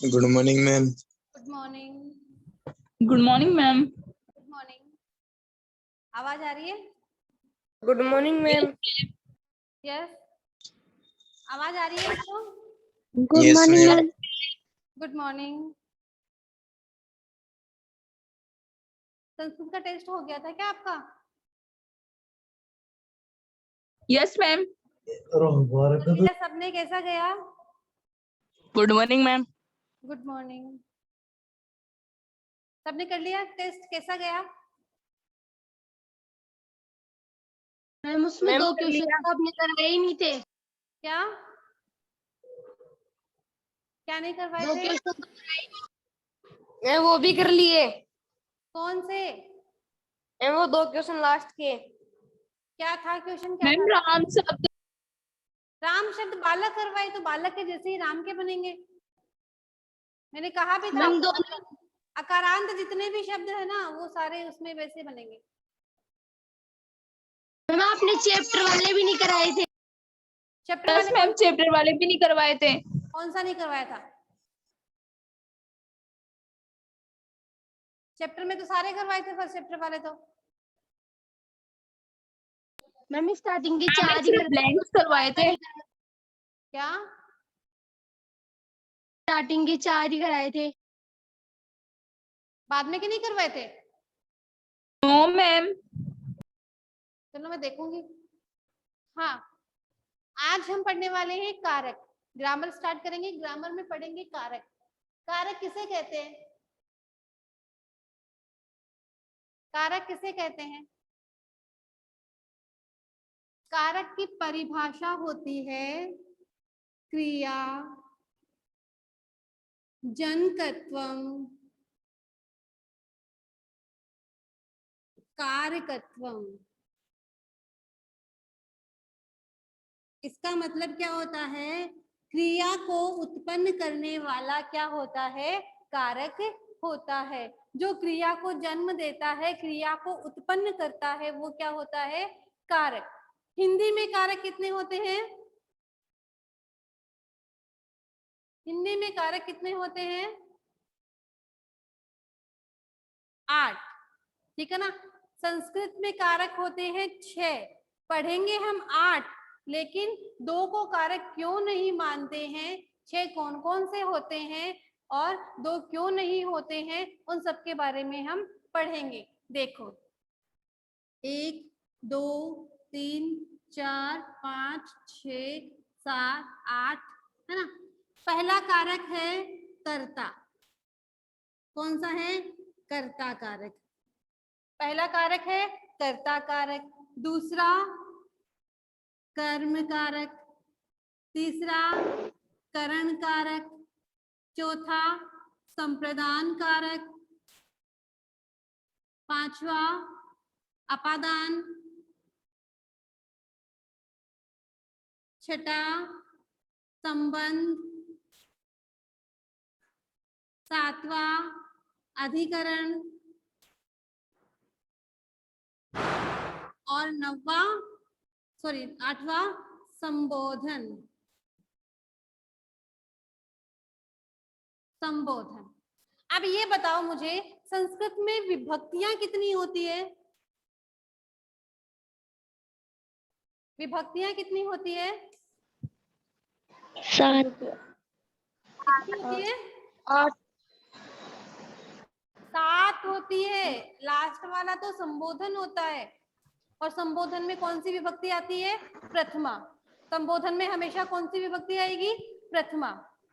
Good morning ma'am. Good morning. Good morning ma'am. Good morning. आवाज आ रही है? Good morning ma'am. Yes, आवाज आ रही है इसको? Good Yes, morning ma'am. Ma'am. Good morning. Sanskrit का टेस्ट हो गया था क्या आपका? Yes ma'am. क्या सबने कैसा गया? Good morning ma'am. Good morning. सबने कर लिया टेस्ट, कैसा गया? मैम उसमें मैम, दो कर क्वेश्चन लिया। तो आपने कराए ही नहीं थे। क्या क्या नहीं करवाए दो थे? क्वेश्चन तो कराए ही नहीं। मैम वो भी कर लिए। कौन से? मैम वो दो क्वेश्चन लास्ट के। क्या था क्वेश्चन, क्या मैम, था? राम शब्द। राम शब्द बालक करवाए तो बालक के जैसे ही राम के बनेंगे। मैंने कहा भी था मैम दो अकारांत जितने भी शब्द है ना वो सारे उसमें वैसे बनेंगे। मैम आपने चैप्टर वाले भी नहीं कराए थे। चैप्टर यस वाले मैम, चैप्टर वाले भी नहीं करवाए थे। कौन सा नहीं करवाया था? चैप्टर में तो सारे करवाए थे, फर्स्ट चैप्टर वाले तो। मैम स्टार्टिंग के मैम, चार ही सिर्फ ब्लैंक्स करवाए थे। क्या? स्टार्टिंग के चार ही कराए थे। बाद में के नहीं करवाए थे? No ma'am. चलो मैं देखूंगी। हाँ, आज हम पढ़ने वाले हैं कारक। ग्रामर स्टार्ट करेंगे, ग्रामर में पढ़ेंगे कारक। कारक किसे कहते हैं? कारक किसे कहते हैं? कारक की परिभाषा होती है क्रिया, जनकत्वम, कारकत्वम। इसका मतलब क्या होता है? क्रिया को उत्पन्न करने वाला क्या होता है? कारक होता है। जो क्रिया को जन्म देता है, क्रिया को उत्पन्न करता है, वो क्या होता है? कारक। हिंदी में कारक कितने होते हैं? हिंदी में कारक कितने होते हैं? 8, ठीक है ना। संस्कृत में कारक होते हैं 6, पढ़ेंगे हम 8, लेकिन 2 को कारक क्यों नहीं मानते हैं, 6 कौन कौन से होते हैं और 2 क्यों नहीं होते हैं, उन सब के बारे में हम पढ़ेंगे। देखो, 1 2 3 4 5 6 7 8, है ना। पहला कारक है कर्ता। कौन सा है? कर्ता कारक। पहला कारक है कर्ता कारक। दूसरा कर्म कारक। तीसरा करण कारक। चौथा संप्रदान कारक। पांचवा अपादान। छठा संबंध। सातवां अधिकरण और आठवां संबोधन। संबोधन। अब ये बताओ मुझे, संस्कृत में विभक्तियां कितनी होती है? विभक्तियां कितनी होती है? 7 कितनी होती है? 8 7 होती है। लास्ट वाला तो संबोधन होता है, और संबोधन में कौन सी विभक्ति आती है? प्रथमा। संबोधन में हमेशा कौन सी विभक्ति आएगी? प्रथमा,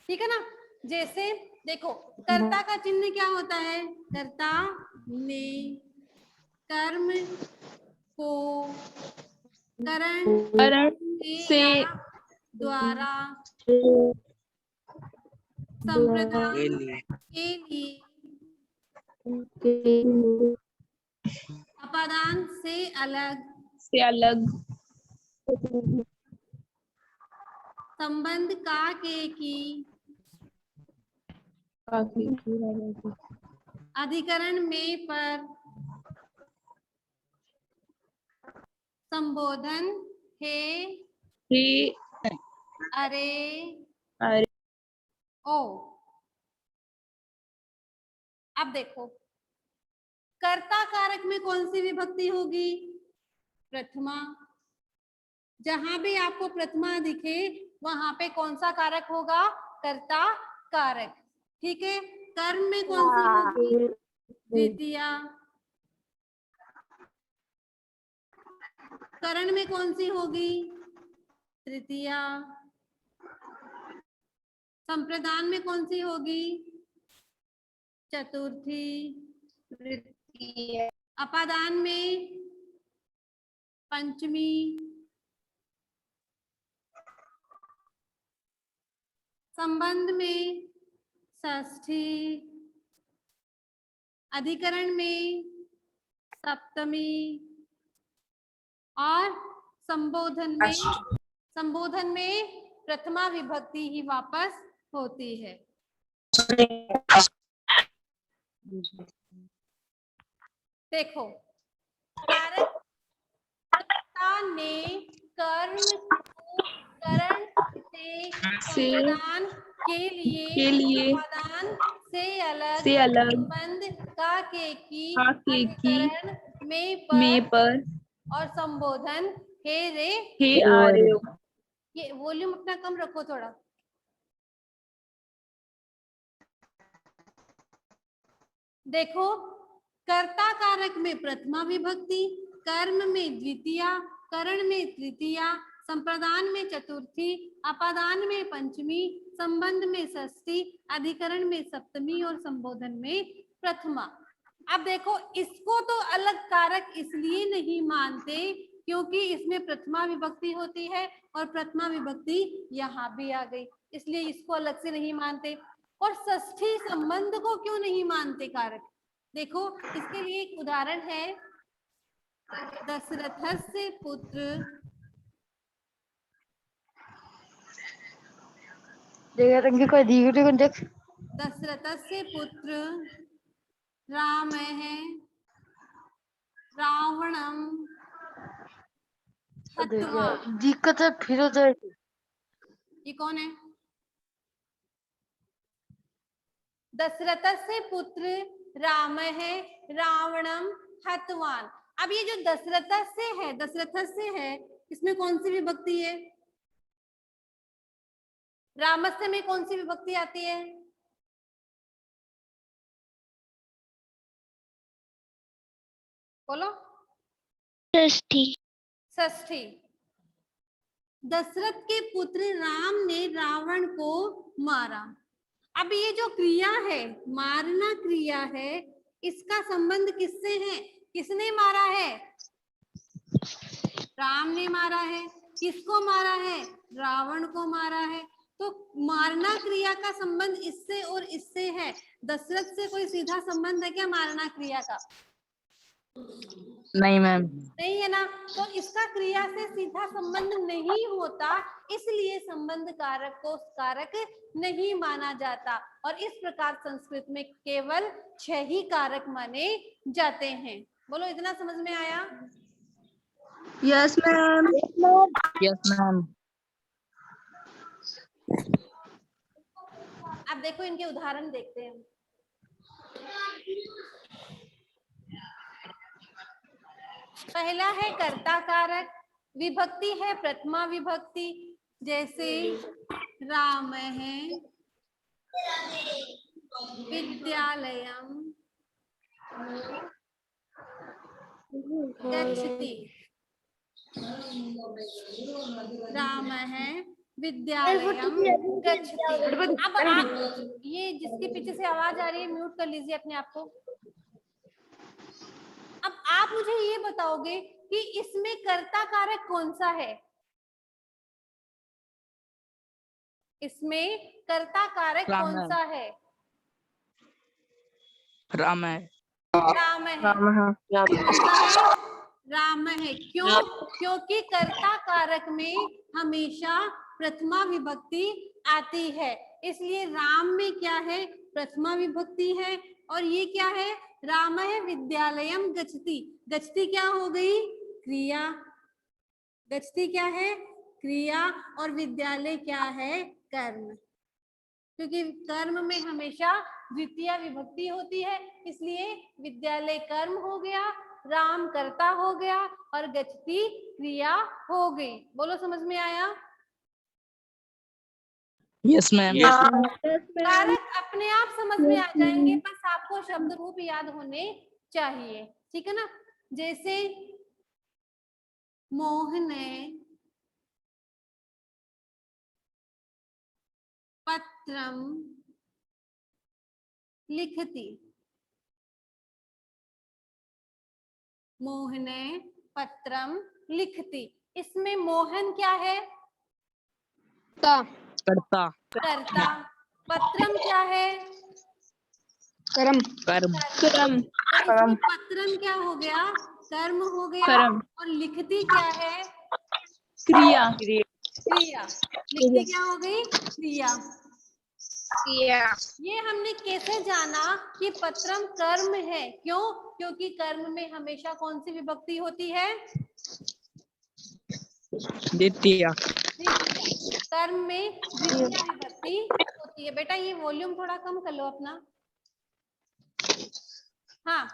ठीक है ना। जैसे देखो, कर्ता का चिन्ह क्या होता है? कर्ता ने कर्म को करण करण के से या द्वारा संप्रदान के लिए अपादान से अलग संबंध का के की अधिकरण में पर संबोधन हे ही अरे अरे ओ। अब देखो कर्ता कारक में कौन सी विभक्ति होगी? प्रथमा। जहां भी आपको प्रथमा दिखे वहां पे कौन सा कारक होगा? कर्ता कारक। ठीक है। कर्म में कौन सी होगी? द्वितीया। करण में कौन सी होगी? तृतीया। संप्रदान में कौन सी होगी? चतुर्थी। तृतीय। अपादान में पंचमी। संबंध में षष्ठी। अधिकरण में सप्तमी और संबोधन में प्रथमा विभक्ति ही वापस होती है। देखो कारक ने कर्म को करण से संप्रदान के लिए अपादान से अलग संबंध का के की अधिकरण में पर और संबोधन हे रे ये वॉल्यूम अपना कम रखो थोड़ा। देखो कर्ता कारक में प्रथमा विभक्ति, कर्म में द्वितीया, करण में तृतीया, संप्रदान में चतुर्थी, अपादान में पंचमी, संबंध में षष्ठी, अधिकरण में सप्तमी और संबोधन में प्रथमा। अब देखो इसको तो अलग कारक इसलिए नहीं मानते क्योंकि इसमें प्रथमा विभक्ति होती है और प्रथमा विभक्ति यहाँ भी आ गई, इसलिए इसको अलग से नहीं मानते। और षष्ठी संबंध को क्यों नहीं मानते कारक? देखो इसके लिए एक उदाहरण है, दशरथस्य पुत्र दशरथस्य पुत्र राम है रावणम हत्वा। दिक्कत है फिर हो जाएगी। ये कौन है? दशरथस्य पुत्र राम है रावणम हतवान। अब ये जो दशरथस्य है इसमें कौन सी विभक्ति है? रामस्य में कौन सी विभक्ति आती है? बोलो। षष्ठी। दशरथ के पुत्र राम ने रावण को मारा। अब ये जो क्रिया है, मारना क्रिया है, इसका संबंध किससे है? किसने मारा है? राम ने मारा है। किसको मारा है? रावण को मारा है। तो मारना क्रिया का संबंध इससे और इससे है। दशरथ से कोई सीधा संबंध है क्या मारना क्रिया का? नहीं मैम। नहीं है ना, तो इसका क्रिया से सीधा संबंध नहीं होता, इसलिए संबंध कारक को कारक नहीं माना जाता। और इस प्रकार संस्कृत में केवल 6 ही कारक माने जाते हैं। बोलो इतना समझ में आया? Yes ma'am. Yes ma'am. अब देखो इनके उदाहरण देखते हैं। पहला है कर्ता कारक, विभक्ति है प्रथमा विभक्ति, जैसे राम है विद्यालयम गच्छति। राम है विद्यालयम गच्छति। अब आप ये जिसके पीछे से आवाज आ रही है म्यूट कर लीजिए अपने आप को। अब आप मुझे ये बताओगे कि इसमें कर्ता कारक कौन सा है? इसमें कर्ता कारक कौन सा है? राम है। राम है। राम है। क्यों? क्योंकि कर्ता कारक में हमेशा प्रथमा विभक्ति आती है, इसलिए राम में क्या है? प्रथमा विभक्ति है। और ये क्या है? राम है विद्यालयम गच्छति। गच्छति क्या हो गई? क्रिया। गच्छति क्या है? क्रिया। और विद्यालय क्या है? कर्म। क्योंकि कर्म में हमेशा द्वितीय विभक्ति होती है, इसलिए विद्यालय कर्म हो गया, राम कर्ता हो गया और गच्छति क्रिया हो गई। बोलो समझ में आया? Yes, ma'am. कारक अपने आप समझ में आ जाएंगे, बस आपको शब्द रूप याद होने चाहिए, ठीक है ना? जैसे मोहने पत्रम लिखती, मोहने पत्रम लिखती, इसमें मोहन क्या है? कर्ता कर्ता। पत्रम क्या है? कर्म कर्म तो इसमें पत्रम क्या हो गया? कर्म हो गया। और लिखती क्या है? क्रिया क्रिया। लिखती क्या हो गई? क्रिया। किया। ये हमने कैसे जाना कि पत्रम कर्म है? क्यों? क्योंकि कर्म में हमेशा कौन सी विभक्ति होती है? द्वितीय द्वितीय। कर्म में द्वितीय विभक्ति होती है। बेटा ये वॉल्यूम थोड़ा कम कर लो अपना। हाँ,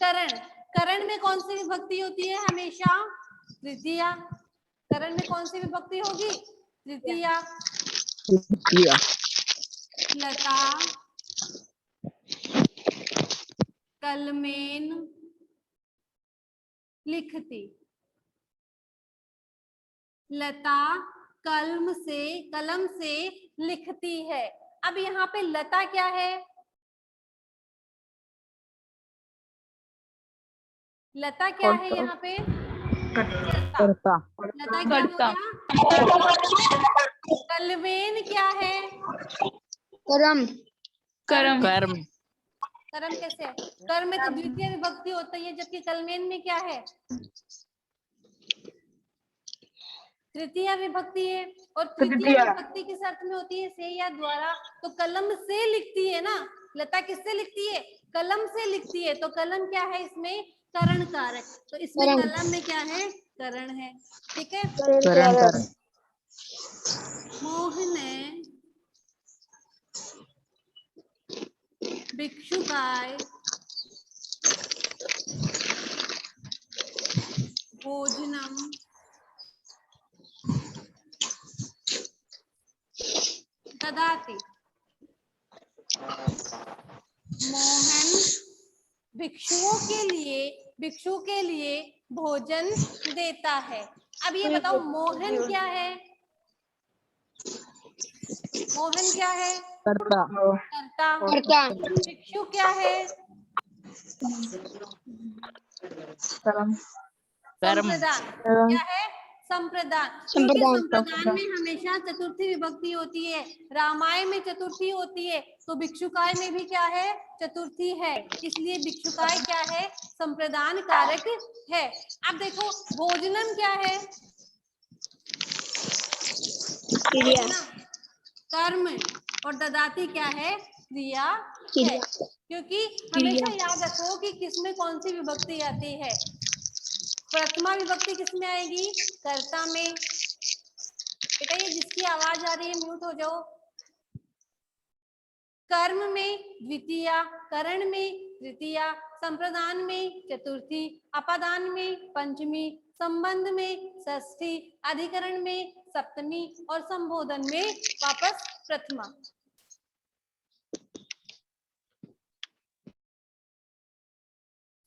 करण। करण में कौन सी विभक्ति होती है? हमेशा तृतीय। करण में कौन सी विभक्ति होगी? तृतीय। द्वितीय लता कलमेन लिखती, लता कलम से लिखती है। अब यहाँ पे लता क्या है? लता क्या है यहाँ पे? कर्ता लता क्या हो गया? कलमेन क्या है? कर्म कर्म कर्म कैसे है? कर्म में तो द्वितीय विभक्ति होती है, जबकि कलमेन में क्या है? तृतीय विभक्ति है। और तृतीय विभक्ति किस अर्थ में होती है? से या द्वारा। तो कलम से लिखती है ना। लता किससे लिखती है? कलम से लिखती है। तो कलम क्या है इसमें? करण कारक। तो इसमें कलम में क्या है? करण है। ठीक है। करण मोहने भिक्षुकाय भोजनम ददाति। मोहन भिक्षु के लिए भोजन देता है। अब ये बताओ मोहन क्या है? मोहन क्या है? कर्ता। भिक्षु क्या है? संप्रदान। क्या है? संप्रदान। क्योंकि संप्रदान में हमेशा चतुर्थी विभक्ति होती है। रामायण में चतुर्थी होती है, तो भिक्षुकाय में भी क्या है? चतुर्थी है। इसलिए भिक्षुकाय क्या है? संप्रदान कारक है। अब देखो भोजनम क्या है? कर्म। और ददाती क्या है? क्रिया है। क्योंकि हमेशा याद रखो कि किसमें कौन सी विभक्ति आती है। प्रथमा विभक्ति किसमें आएगी? कर्ता में। बेटा ये जिसकी आवाज आ रही है म्यूट हो जाओ। कर्म में द्वितीय, करण में तृतीय, संप्रदान में चतुर्थी, अपादान में पंचमी, संबंध में षष्ठी, अधिकरण में सप्तमी और संबोधन में वापस प्रथमा।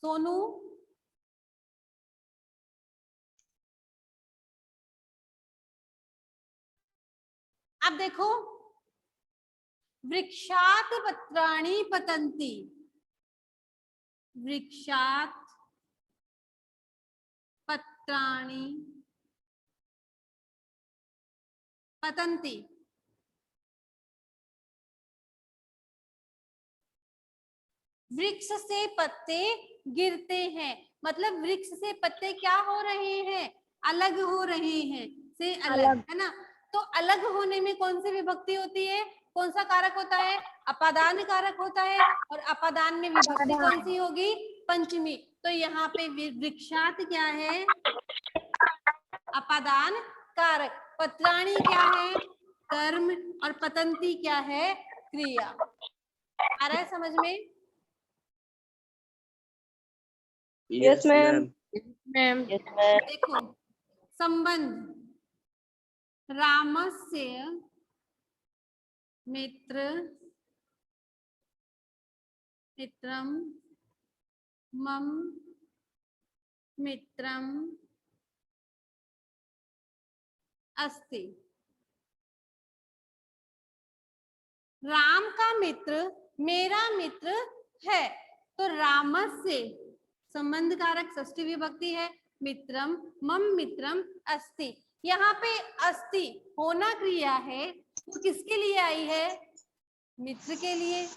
सोनू अब देखो, वृक्षात पत्राणि पतन्ति। वृक्षात पत्राणि पतन्ति। वृक्ष से पत्ते गिरते हैं। मतलब वृक्ष से पत्ते क्या हो रहे हैं? अलग हो रहे हैं। से अलग है ना। तो अलग होने में कौन सी विभक्ति होती है? कौन सा कारक होता है? अपादान कारक होता है। और अपादान में विभक्ति कौन सी होगी? पंचमी। तो यहाँ पे वृक्षात क्या है? अपादान कारक। पत्राणी क्या है? कर्म और पतंती क्या है? क्रिया। आ रहा है समझ में? Yes ma'am. मैम देखो, संबंध रामस्य मित्र मित्रम मम मित्रम अस्ति। राम का मित्र मेरा मित्र है, तो रामस्य संबंध कारक षष्ठी विभक्ति है, मित्रम मम मित्रम अस्ति। यहाँ पे अस्ति होना क्रिया है, तो किसके लिए आई है? मित्र के लिए।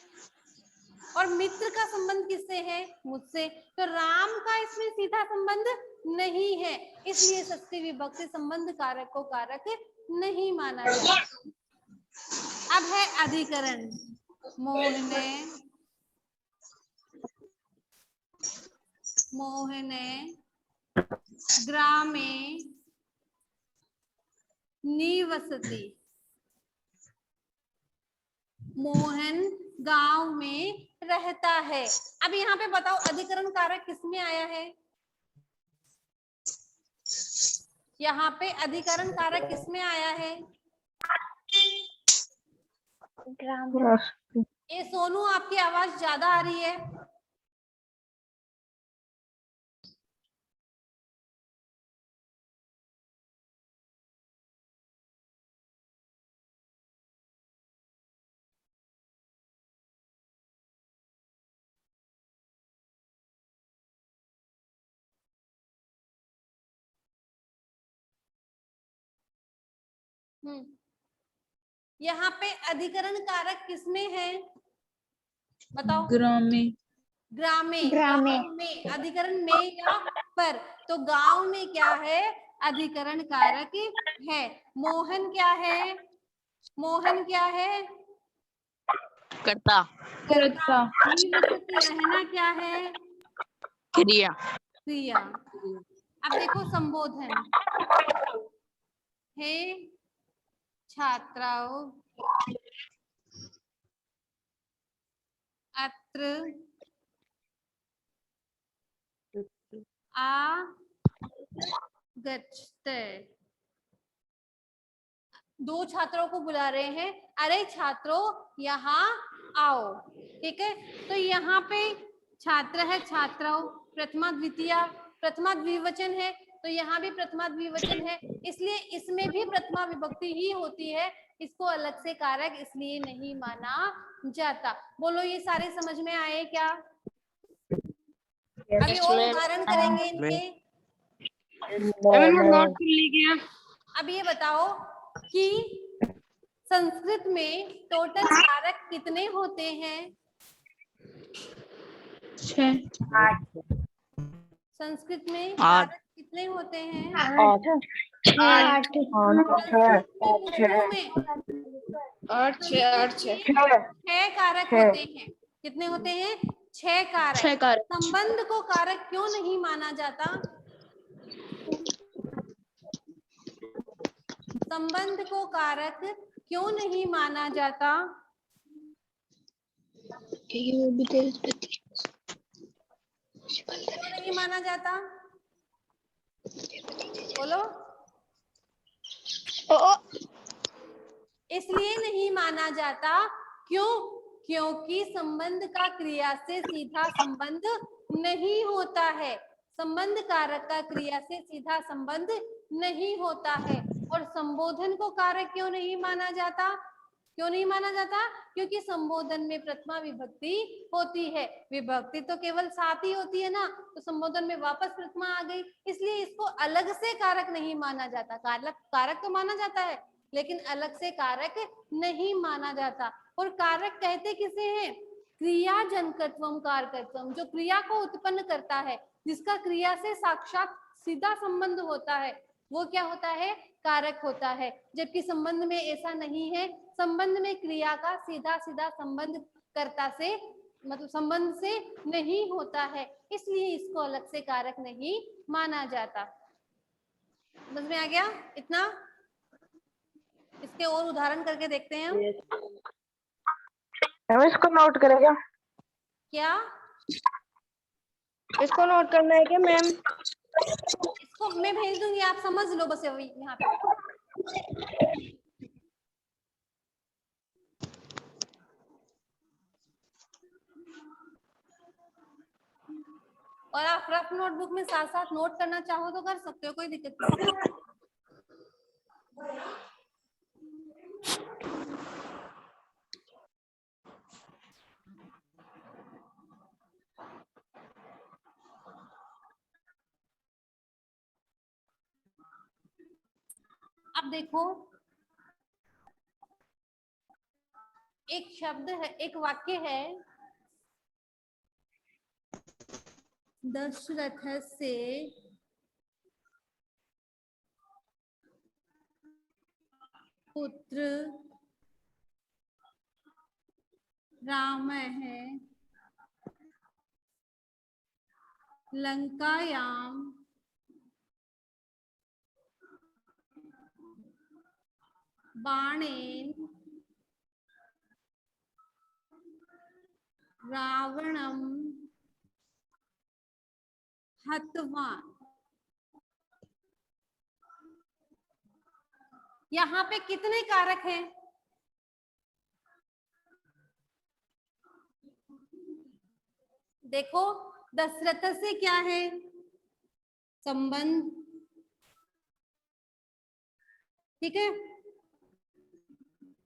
और मित्र का संबंध किससे है? मुझसे। तो राम का इसमें सीधा संबंध नहीं है, इसलिए षष्ठी विभक्ति संबंध कारक को कारक नहीं माना जाता। अब है अधिकरण। मोहने ग्रामे निवसति। मोहन गांव में रहता है। अब यहाँ पे बताओ अधिकरण कारक किसमें आया है? यहाँ पे अधिकरण कारक किसमें आया है? ये सोनू, आपकी आवाज ज्यादा आ रही है। यहाँ पे अधिकरण कारक किसमें है? बताओ। ग्रामे। ग्रामे। गांव में। अधिकरण में या पर? तो गांव में क्या है? अधिकरण कारक है। मोहन क्या है? मोहन क्या है? कर्ता। कर्ता। रहना क्या है? क्रिया। क्रिया। अब देखो संबोधन। हे छात्राओं, अत्र आगच्छते। दो छात्रों को बुला रहे हैं, अरे छात्रों यहाँ आओ। ठीक है, तो यहाँ पे छात्र है, छात्राओं, प्रथमा द्वितीया, प्रथमा द्विवचन है, तो यहाँ भी प्रथमा द्विवचन है, इसलिए इसमें भी प्रथमा विभक्ति ही होती है। इसको अलग से कारक इसलिए नहीं माना जाता। बोलो, ये सारे समझ में आए क्या? अभी और उदाहरण करेंगे इनके। नोट कर लीजिए। अब ये बताओ कि संस्कृत में टोटल कारक कितने होते हैं? 6। संस्कृत में 8। कारक कितने होते हैं? 8 6 कारक होते हैं। कितने होते हैं? 6 कारक। 6 कारक। संबंध को कारक क्यों नहीं माना जाता? संबंध को कारक क्यों नहीं माना जाता? क्यों नहीं माना जाता? बोलो। इसलिए नहीं माना जाता, क्यों? क्योंकि संबंध का क्रिया से सीधा संबंध नहीं होता है। संबंध कारक का क्रिया से सीधा संबंध नहीं होता है। और संबोधन को कारक क्यों नहीं माना जाता? क्यों नहीं माना जाता? क्योंकि संबोधन में प्रथमा विभक्ति होती है। विभक्ति तो केवल 7 ही होती है ना, तो संबोधन में वापस प्रथमा आ गई, इसलिए इसको अलग से कारक नहीं माना जाता। कारक तो माना जाता है, लेकिन अलग से कारक नहीं माना जाता। और कारक कहते किसे हैं? क्रिया जनकत्वम कारकत्वम, जो क्रिया को उत्पन्न करता है, जिसका क्रिया से साक्षात सीधा संबंध होता है, वो क्या होता है? कारक होता है। जबकि संबंध में ऐसा नहीं है। संबंध में क्रिया का सीधा सीधा संबंध कर्ता से, मतलब संबंध से नहीं होता है, इसलिए इसको अलग से कारक नहीं माना जाता। समझ में आ गया इतना? इसको इसके और उदाहरण करके देखते हैं हम। मैम इसको नोट करेगा? क्या इसको नोट करना है क्या मैम? इसको मैं भेज दूंगी, आप समझ लो बस अभी यहाँ पे। और आप रफ नोटबुक में साथ साथ नोट करना चाहो तो कर सकते हो, कोई दिक्कत नहीं। अब देखो, एक शब्द है, एक वाक्य है, दशरथ से पुत्र राम है लंकायाम बाणेन रावणम हतवान। यहाँ पे कितने कारक हैं? देखो, दशरथ से क्या है? संबंध, ठीक है।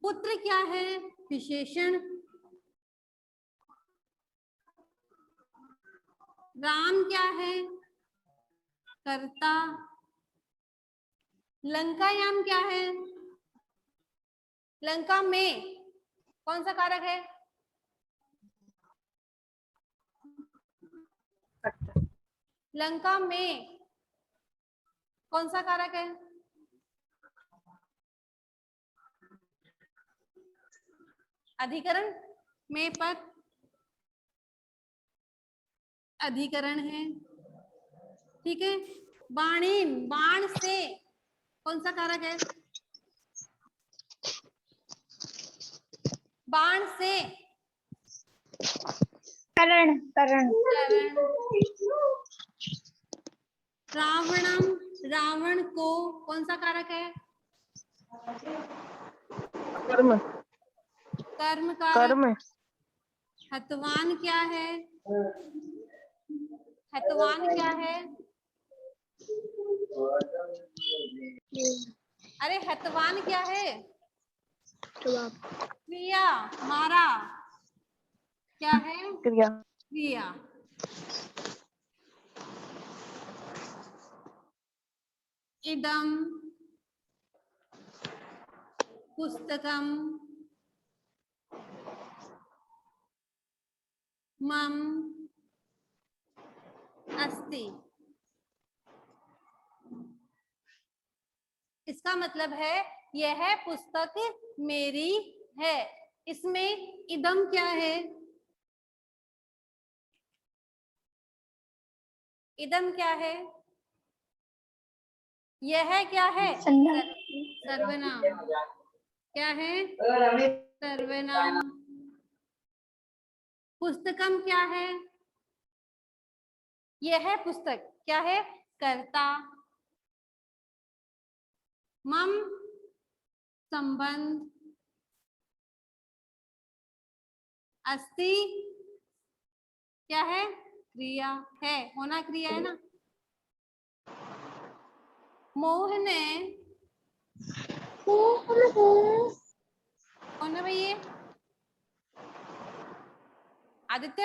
पुत्र क्या है? विशेषण। राम क्या है? कर्ता। लंकायाम क्या है? लंका में कौन सा कारक है? लंका में कौन सा कारक है? अधिकरण में पर अधिकरण है, ठीक है। बाणेन, बाण से कौन सा कारक है? बाण से करण करण। करण। रावणम, रावण को कौन सा कारक है? कर्म। कर्म कारक। कर्म। हतवान क्या है? हतवान क्या है? अरे हतवान क्या है? क्रिया, मारा। क्या है? क्रिया। क्रिया। इदम पुस्तकम मम अस्ति। इसका मतलब है यह पुस्तक मेरी है। इसमें इदम क्या है? इदम क्या है? यह क्या है? सर्वनाम। क्या है? सर्वनाम। पुस्तकम क्या है? यह पुस्तक क्या है? कर्ता। मम संबंध। अस्ति क्या है? क्रिया है, होना क्रिया है ना। मोह ने, कौन है भाई ये? आदित्य।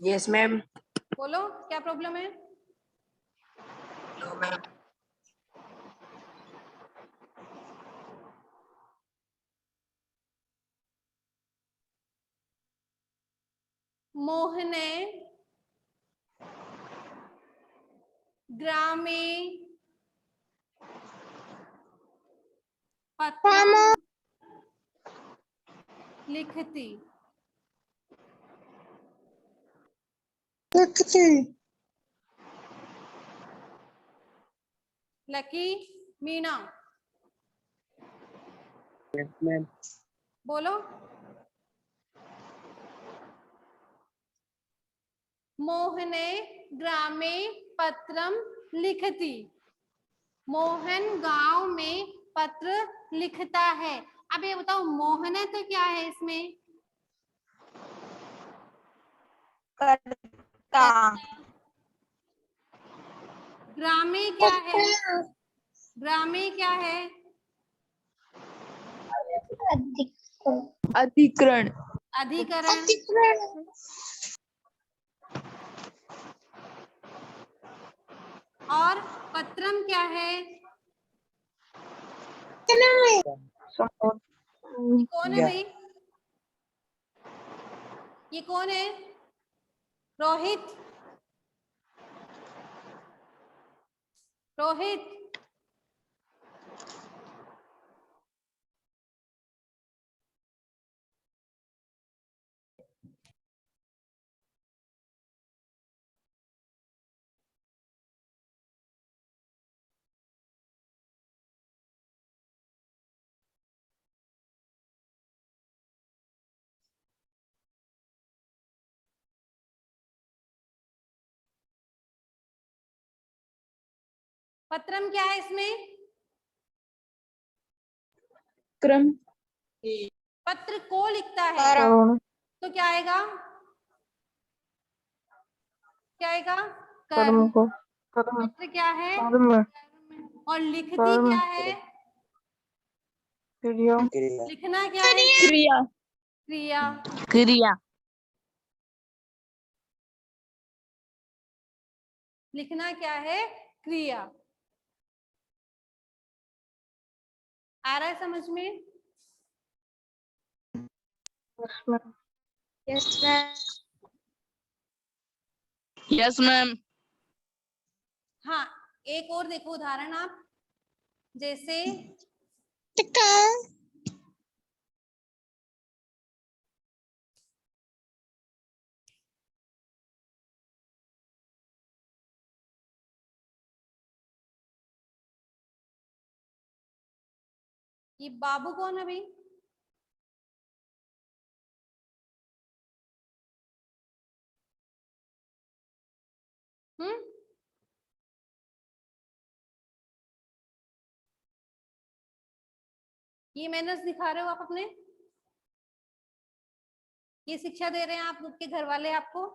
Yes ma'am. बोलो क्या प्रॉब्लम है? No ma'am. मोह ने ग्रामे पत्रम लिखती। Lucky, Meena, Yes, ma'am. बोलो। मोहने ग्रामे पत्रम लिखती। मोहन गांव में पत्र लिखता है। अब ये बताओ मोहन है तो क्या है इसमें? करता। ग्रामे क्या है? ग्रामे क्या है? अधिकरण। अधिकरण। और पत्रम क्या है? संबोधन ये कौन है किया। भाई? ये कौन है? रोहित, रोहित, पत्रम क्या है इसमें? क्रम। पत्र को लिखता है करुण, तो क्या आएगा? क्या आएगा? कर्म कर्म। को, कर्म, पत्र क्या है? कर्म, और लिखती कर्म, क्या है? क्रिया, लिखना क्या है? क्रिया। क्रिया। क्रिया। लिखना क्या है? क्रिया। आ रहा है समझ में? इसमें यस मैम। Yes ma'am. हाँ, एक और देखो उदाहरण आप, जैसे ये बाबू कौन है भाई? हम्म, ये मैनर्स दिखा रहे हो आप अपने? ये शिक्षा दे रहे हैं आपके घर वाले आपको?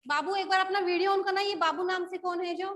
बाबू एक बार अपना वीडियो ऑन करना। ये बाबू नाम से कौन है जो?